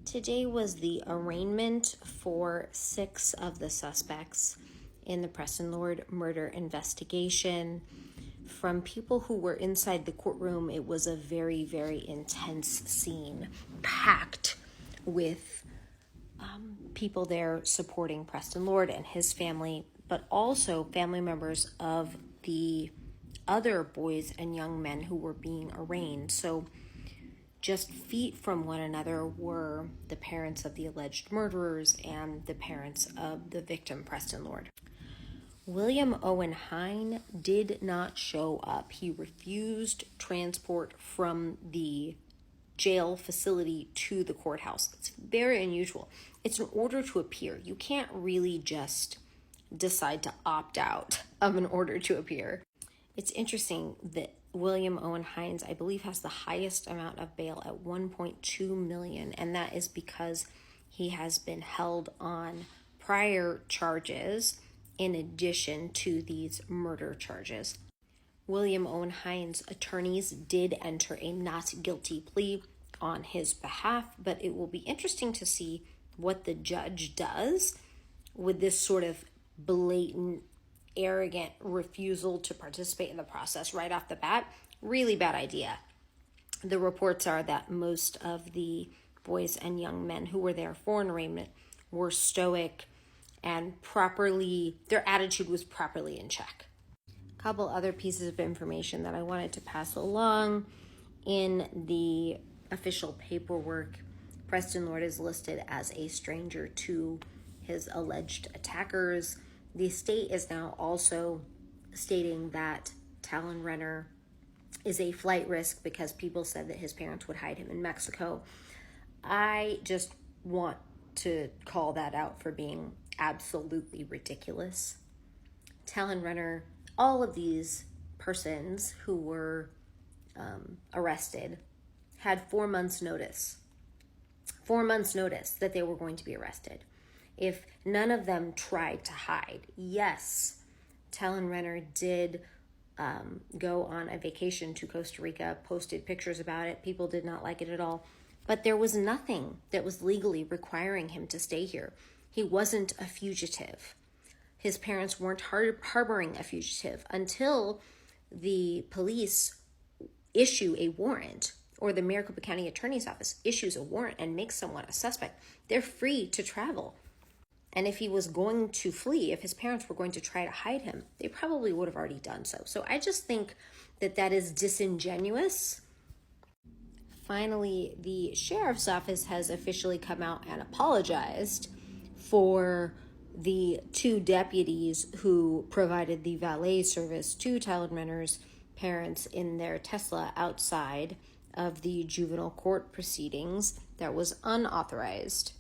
Today was the arraignment for 6 of the suspects in the Preston Lord murder investigation. From people who were inside the courtroom, it was a very, very intense scene, packed with people there supporting Preston Lord and his family, but also family members of the other boys and young men who were being arraigned. So just feet from one another were the parents of the alleged murderers and the parents of the victim, Preston Lord. William Owen Hines did not show up. He refused transport from the jail facility to the courthouse. It's very unusual. It's an order to appear. You can't really just decide to opt out of an order to appear. It's interesting that William Owen Hines, I believe, has the highest amount of bail at $1.2 million, and that is because he has been held on prior charges in addition to these murder charges. William Owen Hines' attorneys did enter a not guilty plea on his behalf, but it will be interesting to see what the judge does with this sort of blatant, arrogant refusal to participate in the process right off the bat. Really bad idea. The reports are that most of the boys and young men who were there for an arraignment were stoic and their attitude was properly in check. A couple other pieces of information that I wanted to pass along. In the official paperwork, Preston Lord is listed as a stranger to his alleged attackers. The state is now also stating that Talon Renner is a flight risk because people said that his parents would hide him in Mexico. I just want to call that out for being absolutely ridiculous. Talon Renner, all of these persons who were arrested had 4 months notice. 4 months notice that they were going to be arrested. If none of them tried to hide, yes, Talon Renner did go on a vacation to Costa Rica, posted pictures about it. People did not like it at all. But there was nothing that was legally requiring him to stay here. He wasn't a fugitive. His parents weren't harboring a fugitive until the police issue a warrant, or the Maricopa County Attorney's Office issues a warrant and makes someone a suspect. They're free to travel. And if he was going to flee, if his parents were going to try to hide him, they probably would have already done so. So I just think that that is disingenuous. Finally, the sheriff's office has officially come out and apologized for the 2 deputies who provided the valet service to Talon Renner's parents in their Tesla outside of the juvenile court proceedings that was unauthorized.